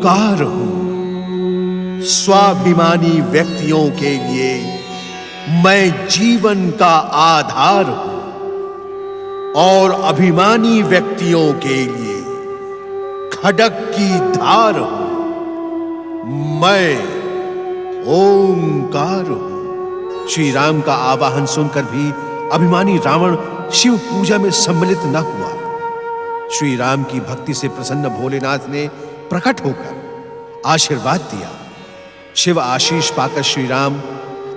ओंकार हूं। स्वाभिमानी व्यक्तियों के लिए मैं जीवन का आधार हूं और अभिमानी व्यक्तियों के लिए खड्ग की धार हूं। मैं ओंकार हूं। श्री राम का आवाहन सुनकर भी अभिमानी रावण शिव पूजा में सम्मिलित न हुआ। श्री राम की भक्ति से प्रसन्न भोलेनाथ ने प्रकट होकर आशीर्वाद दिया। शिव आशीष पाकर श्री राम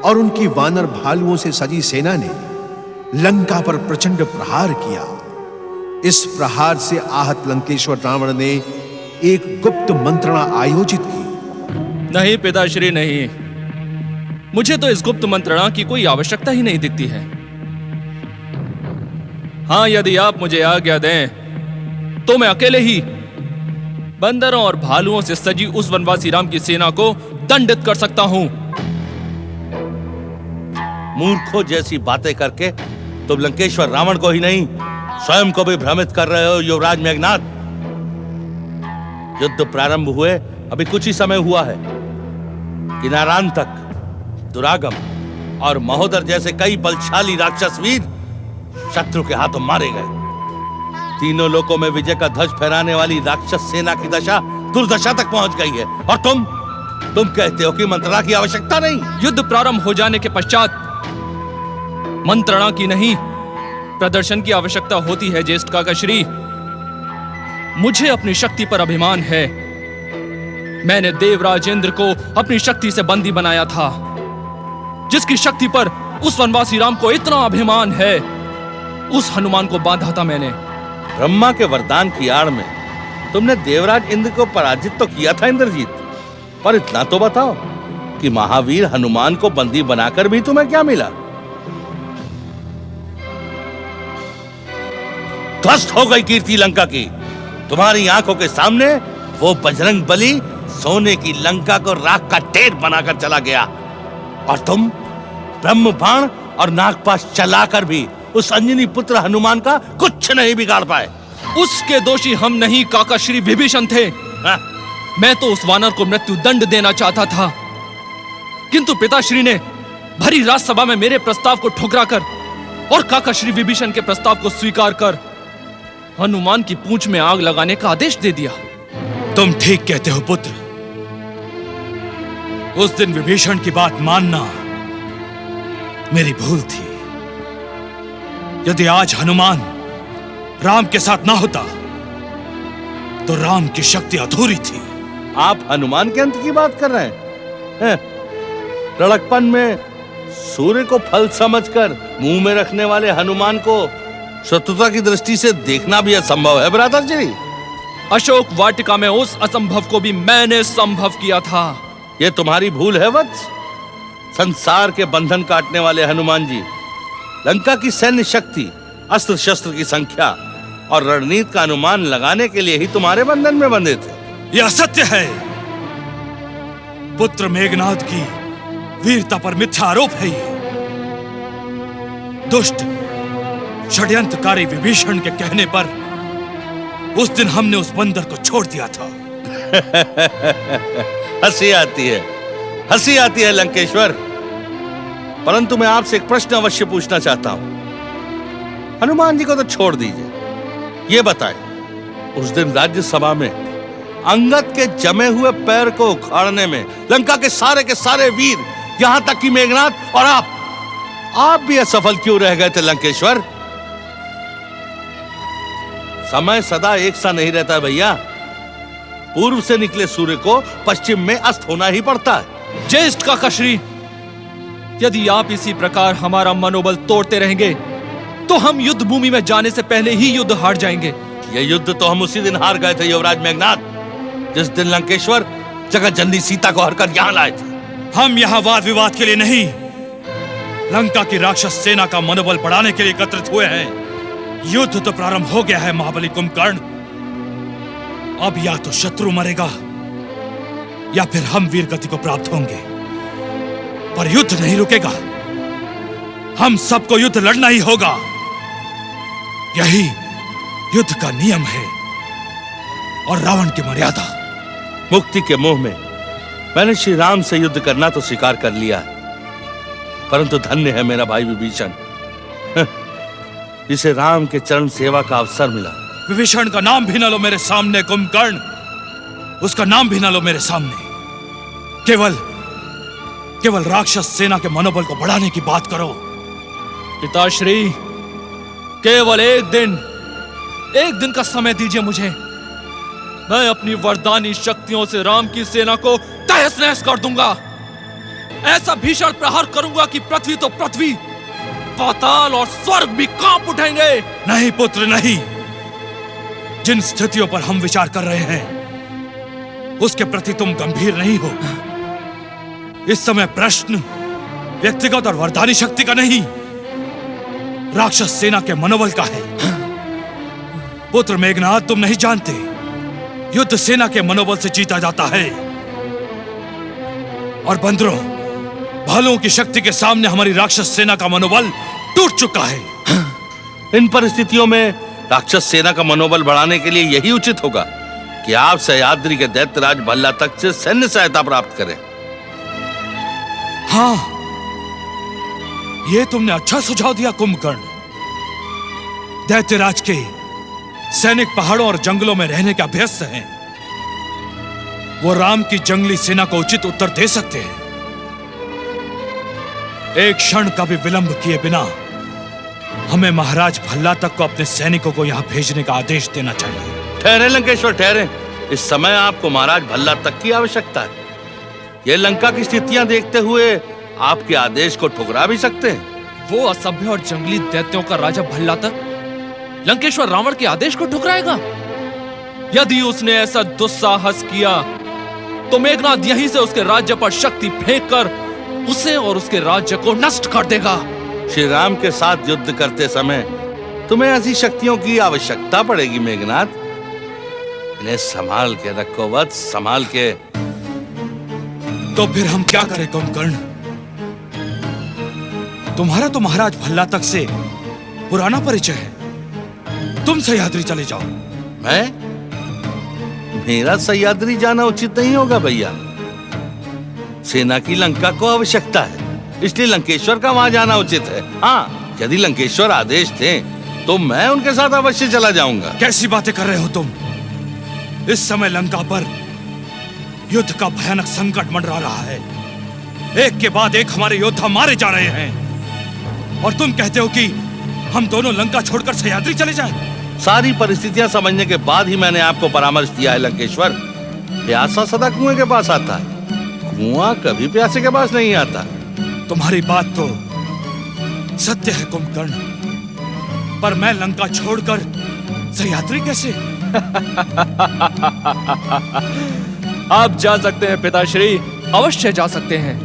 और उनकी वानर भालुओं से सजी सेना ने लंका पर प्रचंड प्रहार किया। इस प्रहार से आहत लंकेश्वर रावण ने एक गुप्त मंत्रणा आयोजित की। नहीं पिताश्री, नहीं, मुझे तो इस गुप्त मंत्रणा की कोई आवश्यकता ही नहीं दिखती है। हां, यदि आप मुझे आज्ञा दें तो मैं अकेले ही बंदरों और भालुओं से सजी उस वनवासी राम की सेना को दंडित कर सकता हूं। मूर्खों जैसी बातें करके तुम लंकेश्वर रावण को ही नहीं, स्वयं को भी भ्रमित कर रहे हो युवराज मेघनाद। युद्ध प्रारंभ हुए अभी कुछ ही समय हुआ है। किनारान तक दुरागम और महोदर जैसे कई बलशाली राक्षस वीर शत्रु के हाथों मारे गए। तीनों लोकों में विजय का ध्वज फहराने वाली राक्षस सेना की दशा दुर्दशा तक पहुंच गई है। और तुम कहते हो कि मंत्रणा की आवश्यकता नहीं। युद्ध प्रारंभ हो जाने के पश्चात मंत्रणा की नहीं, प्रदर्शन की आवश्यकता होती है ज्येष्ठ काकाश्री। मुझे अपनी शक्ति पर अभिमान है। मैंने देवराज इंद्र को अपनी शक्ति से बंदी बनाया था। जिसकी शक्ति पर उस वनवासी राम को इतना अभिमान है, उस हनुमान को बांधा था मैंने। ब्रह्मा के वरदान की आड़ में तुमने देवराज इंद्र को पराजित तो किया था इंद्रजीत, पर इतना तो बताओ कि महावीर हनुमान को बंदी बनाकर भी तुम्हें क्या मिला? ध्वस्त हो गई कीर्ति लंका की। तुम्हारी आंखों के सामने वो बजरंग बली सोने की लंका को राख का ढेर बनाकर चला गया, और तुम ब्रह्म बाण और नागपाश चलाकर भी उस अंजनी पुत्र हनुमान का कुछ नहीं बिगाड़ पाए। उसके दोषी हम नहीं, काकाश्री विभीषण थे। हाँ? मैं तो उस वानर को मृत्यु दंड देना चाहता था, किंतु पिताश्री ने भरी राजसभा में मेरे प्रस्ताव को ठुकरा कर और काकाश्री विभीषण के प्रस्ताव को स्वीकार कर हनुमान की पूंछ में आग लगाने का आदेश दे दिया। तुम ठीक कहते हो पुत्र। उस दिन विभीषण की बात मानना मेरी भूल थी। यदि आज हनुमान राम के साथ ना होता तो राम की शक्ति अधूरी थी। आप हनुमान के अंत की बात कर रहे हैं? लड़कपन में सूर्य को फल समझकर मुंह में रखने वाले हनुमान को शत्रुता की दृष्टि से देखना भी असंभव है भ्राताश्री। अशोक वाटिका में उस असंभव को भी मैंने संभव किया था। यह तुम्हारी भूल है वत्स। संसार के बंधन काटने वाले हनुमान जी लंका की सैन्य शक्ति, अस्त्र शस्त्र की संख्या और रणनीति का अनुमान लगाने के लिए ही तुम्हारे बंधन में बंधे थे। यह असत्य है। पुत्र मेघनाद की वीरता पर मिथ्या आरोप है ये। दुष्ट षड्यंत्रकारी विभीषण के कहने पर उस दिन हमने उस बंदर को छोड़ दिया था। हंसी आती है लंकेश्वर। परंतु मैं आपसे एक प्रश्न अवश्य पूछना चाहता हूं। हनुमान जी को तो छोड़ दीजिए, ये बताएं, उस दिन राज्यसभा में अंगद के जमे हुए पैर को उखाड़ने में लंका के सारे वीर, यहां तक कि मेघनाद और आप भी असफल क्यों रह गए थे लंकेश्वर? समय सदा एक सा नहीं रहता भैया। पूर्व से निकले सूर्य को पश्चिम में अस्त होना ही पड़ता है। ज्येष्ठ काकाश्री, यदि आप इसी प्रकार हमारा मनोबल तोड़ते रहेंगे तो हम युद्ध भूमि में जाने से पहले ही युद्ध हार जाएंगे। यह युद्ध तो हम उसी दिन हार गए थे युवराज मेघनाद, जिस दिन लंकेश्वर जगत जननी सीता को हरकर यहां लाए थे। हम यहां वाद विवाद के लिए नहीं, लंका की राक्षस सेना का मनोबल बढ़ाने के लिए एकत्रित हुए हैं। युद्ध तो प्रारंभ हो गया है महाबली कुंभकर्ण। अब या तो शत्रु मरेगा या फिर हम वीर गति को प्राप्त होंगे, पर युद्ध नहीं रुकेगा। हम सबको युद्ध लड़ना ही होगा। यही युद्ध का नियम है और रावण की मर्यादा। मुक्ति के मोह में मैंने श्री राम से युद्ध करना तो स्वीकार कर लिया, परंतु धन्य है मेरा भाई विभीषण, जिसे राम के चरण सेवा का अवसर मिला। विभीषण का नाम भी न लो मेरे सामने कुंभकर्ण, उसका नाम भी न लो मेरे सामने। केवल राक्षस सेना के मनोबल को बढ़ाने की बात करो। पिताश्री, केवल एक दिन का समय दीजिए मुझे। मैं अपनी वरदानी शक्तियों से राम की सेना को तहस नहस कर दूंगा। ऐसा भीषण प्रहार करूंगा कि पृथ्वी तो पृथ्वी, पाताल और स्वर्ग भी कांप उठेंगे। नहीं पुत्र नहीं, जिन स्थितियों पर हम विचार कर रहे हैं उसके प्रति तुम गंभीर नहीं हो। इस समय प्रश्न व्यक्तिगत और वरदानी शक्ति का नहीं, राक्षस सेना के मनोबल का है। पुत्र मेघनाद, तुम नहीं जानते, युद्ध सेना के मनोबल से जीता जाता है। और बंदरों, भालुओं की शक्ति के सामने हमारी राक्षस सेना का मनोबल टूट चुका है। इन परिस्थितियों में राक्षस सेना का मनोबल बढ़ाने के लिए यही उचित होगा कि आप सह्याद्री के दैत्यराज भल्ला तक से सैन्य सहायता प्राप्त करें। हाँ, यह तुमने अच्छा सुझाव दिया कुंभकर्ण। दैत्यराज के सैनिक पहाड़ों और जंगलों में रहने के अभ्यस्त हैं। वो राम की जंगली सेना को उचित उत्तर दे सकते हैं। एक क्षण का भी विलंब किए बिना हमें महाराज भल्ला तक को अपने सैनिकों को यहां भेजने का आदेश देना चाहिए। ठहरे लंकेश्वर, ठहरे। इस समय आपको महाराज भल्ला तक की आवश्यकता है। ये लंका की स्थितियां देखते हुए आपके आदेश को ठुकरा भी सकते हैं। वो असभ्य और जंगली दैत्यों का राजा भल्ला तक लंकेश्वर रावण के आदेश को ठुकराएगा? यदि उसने ऐसा दुस्साहस किया तो मेघनाद यहीं से उसके राज्य पर शक्ति फेंककर उसे और उसके राज्य को नष्ट कर देगा। श्री राम के साथ युद्ध करते समय तुम्हें ऐसी शक्तियों की आवश्यकता पड़ेगी मेघनाद। इन्हें संभाल के रखो वत्स, संभाल के। तो फिर हम क्या करें कुंभकर्ण? तुम्हारा तो महाराज भल्ला तक से पुराना परिचय है। तुम सह्याद्री चले जाओ। मेरा सह्याद्री जाना उचित नहीं होगा भैया। सेना की लंका को आवश्यकता है, इसलिए लंकेश्वर का वहां जाना उचित है। हाँ, यदि लंकेश्वर आदेश दें तो मैं उनके साथ अवश्य चला जाऊंगा। कैसी बातें कर रहे हो तुम? इस समय लंका पर युद्ध का भयानक संकट मंडरा रहा है। एक के बाद एक हमारे योद्धा मारे जा रहे हैं और तुम कहते हो कि हम दोनों लंका छोड़कर सह्याद्री चले जाएं। सारी परिस्थितियां समझने के बाद ही मैंने आपको परामर्श दिया है लंकेश्वर। प्यासा सदा कुएं के पास आता है, कुआं कभी प्यासे के पास नहीं आता। तुम्हारी बात तो सत्य है कुंभकर्ण, पर मैं लंका छोड़कर सह्याद्री कैसे? आप जा सकते हैं पिताश्री, अवश्य जा सकते हैं,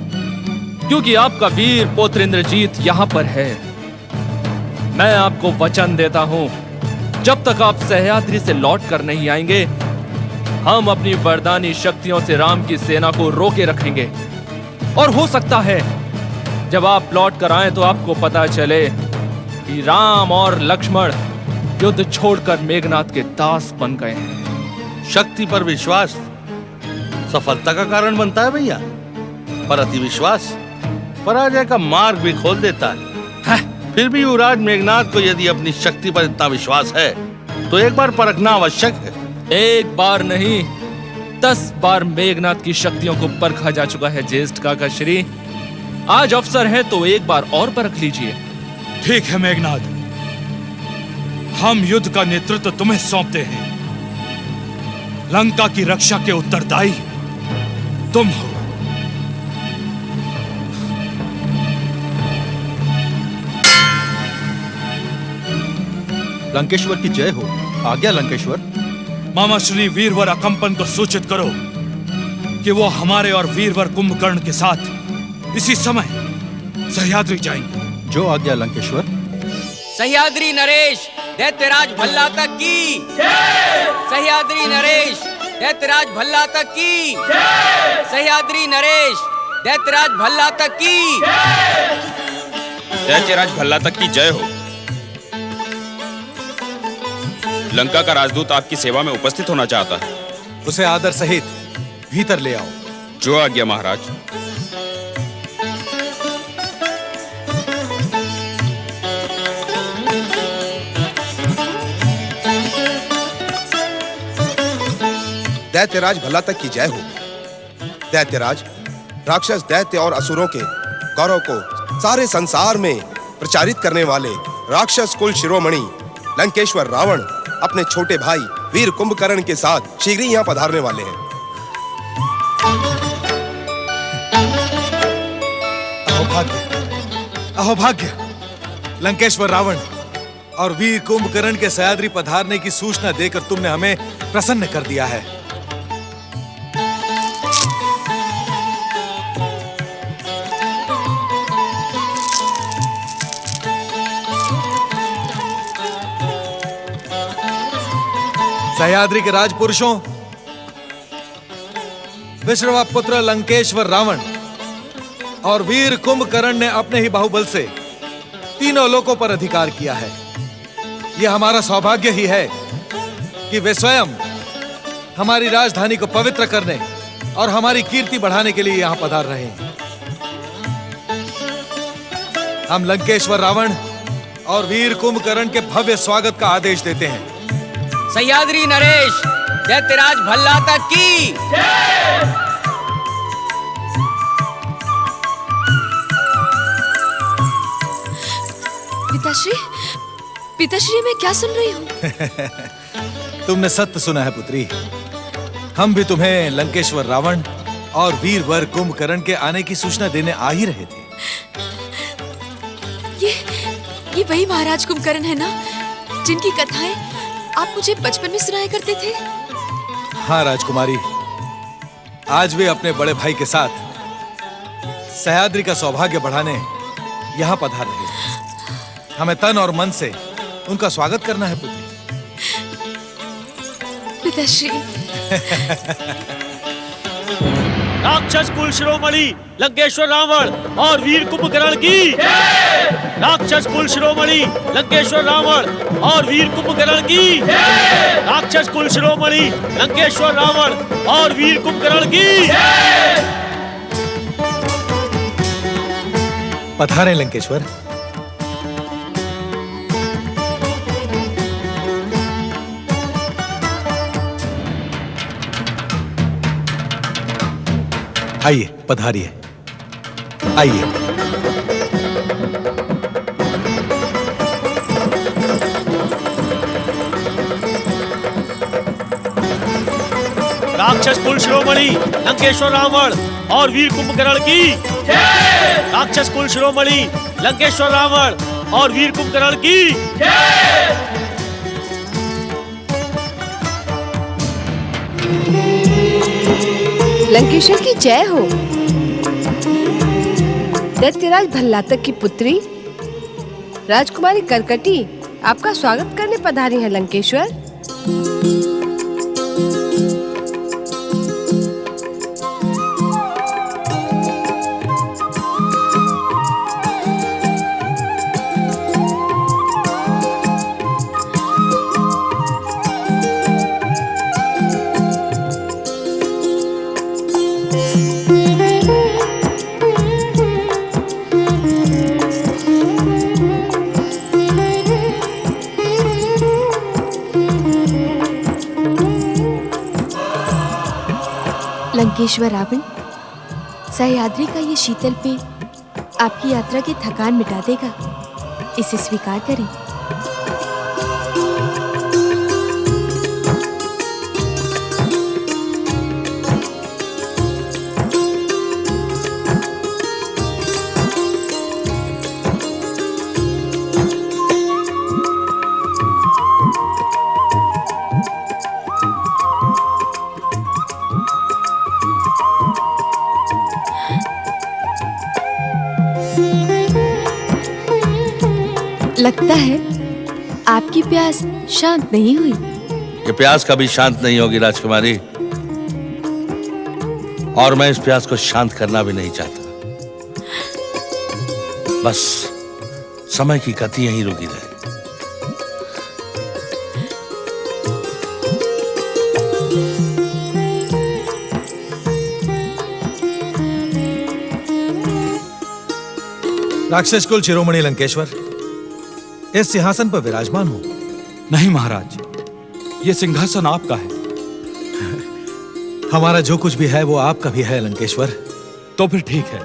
क्योंकि आपका वीर पुत्र इंद्रजीत यहाँ पर है। मैं आपको वचन देता हूँ, जब तक आप सह्याद्री से लौट कर नहीं आएंगे, हम अपनी वरदानी शक्तियों से राम की सेना को रोके रखेंगे। और हो सकता है जब आप लौट कर आए तो आपको पता चले कि राम और लक्ष्मण युद्ध छोड़कर मेघनाद के दास बन गए हैं। शक्ति पर विश्वास सफलता का कारण बनता है भैया, पर अति विश्वास पराजय का मार्ग भी खोल देता है। फिर भी युवराज मेघनाद को यदि अपनी शक्ति पर इतना विश्वास है तो एक बार परखना आवश्यक है। एक बार नहीं, 10 बार मेघनाद की शक्तियों को परखा जा चुका है ज्येष्ठ काका श्री। आज अवसर है तो एक बार और परख लीजिए। ठीक है मेघनाद, हम युद्ध का नेतृत्व तुम्हें सौंपते हैं। लंका की रक्षा के उत्तरदायी तुम हो। लंकेश्वर की जय हो। आज्ञा लंकेश्वर। मामा श्री वीरवर अकंपन को सूचित करो कि वो हमारे और वीरवर कुंभकर्ण के साथ इसी समय सह्याद्री जाएंगे। जो आज्ञा लंकेश्वर। सह्याद्री नरेश दैत्यराज भल्ला तक की जय। सह्याद्री नरेश दैत्यराज भल्ला तक की जय। सह्याद्री नरेश दैत्यराज भल्ला तक की जय। दैत्यराज भल्ला तक की जय हो। लंका का राजदूत आपकी सेवा में उपस्थित होना चाहता है। उसे आदर सहित भीतर ले आओ। जो आज्ञा महाराज। दैत्यराज भल्ला तक की जय हो। दैत्यराज, राक्षस दैत्य और असुरों के गौरव को सारे संसार में प्रचारित करने वाले राक्षस कुल शिरोमणि लंकेश्वर रावण अपने छोटे भाई वीर कुंभकर्ण के साथ शीघ्र ही यहाँ पधारने वाले हैं। अहोभाग्य, अहोभाग्य! लंकेश्वर रावण और वीर कुंभकर्ण के सह्याद्री पधारने की सूचना देकर तुमने हमें प्रसन्न कर दिया है। सह्याद्री के राजपुरुषों, विश्रवा पुत्र लंकेश्वर रावण और वीर कुंभकर्ण ने अपने ही बाहुबल से तीनों लोकों पर अधिकार किया है। यह हमारा सौभाग्य ही है कि वे स्वयं हमारी राजधानी को पवित्र करने और हमारी कीर्ति बढ़ाने के लिए यहां पधार रहे हैं। हम लंकेश्वर रावण और वीर कुंभकर्ण के भव्य स्वागत का आदेश देते हैं। सह्याद्री नरेश दैत्यराज भल्लाता की। पिताश्री, पिताश्री मैं क्या सुन रही हूँ? तुमने सत्य सुना है पुत्री। हम भी तुम्हें लंकेश्वर रावण और वीर वर कुंभकर्ण के आने की सूचना देने आ ही रहे थे। ये वही महाराज कुंभकर्ण है ना, जिनकी कथाएं आप मुझे बचपन में सुनाया करते थे? हाँ राजकुमारी, आज वे अपने बड़े भाई के साथ सह्याद्री का सौभाग्य बढ़ाने यहाँ पधार रहे हैं। हमें तन और मन से उनका स्वागत करना है पुत्री। पिताश्री। राक्षस कुल शिरोमणि लंकेश्वर रावण और वीर कुंभकर्ण की। राक्षस कुल शिरोमणि लंकेश्वर रावण और वीर कुंभकर्ण की। राक्षस कुल शिरोमणि लंकेश्वर रावण और वीर कुंभकर्ण की। पधारें लंकेश्वर। आइए, पधारिए, आइए। राक्षस कुल शिरोमणि लंकेश्वर रावण और वीर कुंभकर्ण की। राक्षस कुल शिरोमणि लंकेश्वर रावण और वीर कुंभकर्ण की। लंकेश्वर की जय हो। दैत्यराज भल्लातक की पुत्री राजकुमारी करकटी आपका स्वागत करने पधारी है लंकेश्वर। लंकेश्वर रावण, सह्याद्री का ये शीतल पेय आपकी यात्रा की थकान मिटा देगा, इसे स्वीकार करें। लगता है आपकी प्यास शांत नहीं हुई। ये प्यास कभी शांत नहीं होगी राजकुमारी, और मैं इस प्यास को शांत करना भी नहीं चाहता। बस समय की गति यहीं रुकी रहे। राक्षस कुल शिरोमणि लंकेश्वर, इस सिंहासन पर विराजमान हूं। नहीं महाराज, ये सिंहासन आपका है। हमारा जो कुछ भी है वो आपका भी है लंकेश्वर। तो फिर ठीक है,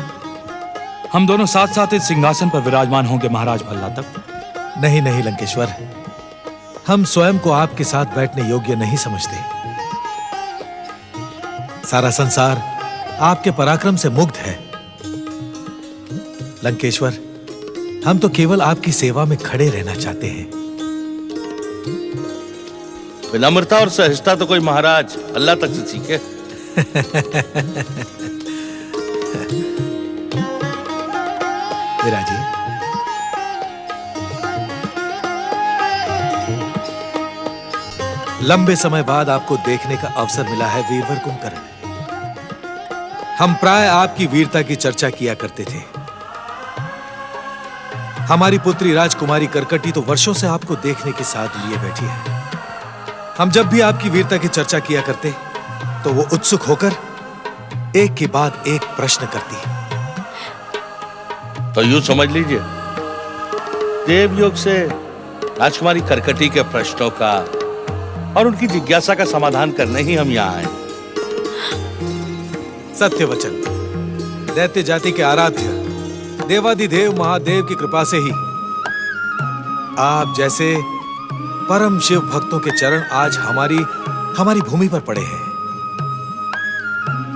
हम दोनों साथ साथ इस सिंहासन पर विराजमान होंगे महाराज भल्लातक। नहीं नहीं लंकेश्वर, हम स्वयं को आपके साथ बैठने योग्य नहीं समझते। सारा संसार आपके पराक्रम से मुग्ध है। लंकेश्वर, हम तो केवल आपकी सेवा में खड़े रहना चाहते हैं। विनम्रता और सहजता तो कोई महाराज अल्लाह तक से सीखे। विराजिए। लंबे समय बाद आपको देखने का अवसर मिला है वीरवर कुंभकर्ण। हम प्राय आपकी वीरता की चर्चा किया करते थे। हमारी पुत्री राजकुमारी करकटी तो वर्षों से आपको देखने के साथ लिए बैठी है। हम जब भी आपकी वीरता की चर्चा किया करते तो वो उत्सुक होकर एक के बाद एक प्रश्न करती। तो यूं समझ लीजिए, देवयोग से राजकुमारी करकटी के प्रश्नों का और उनकी जिज्ञासा का समाधान करने ही हम यहाँ आए। सत्य वचन, दैत्य जाति के आराध्य देवादिदेव महादेव की कृपा से ही आप जैसे परम शिव भक्तों के चरण आज हमारी भूमि पर पड़े हैं।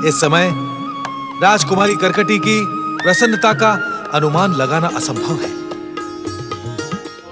इस समय राजकुमारी करकटी की प्रसन्नता का अनुमान लगाना असंभव है।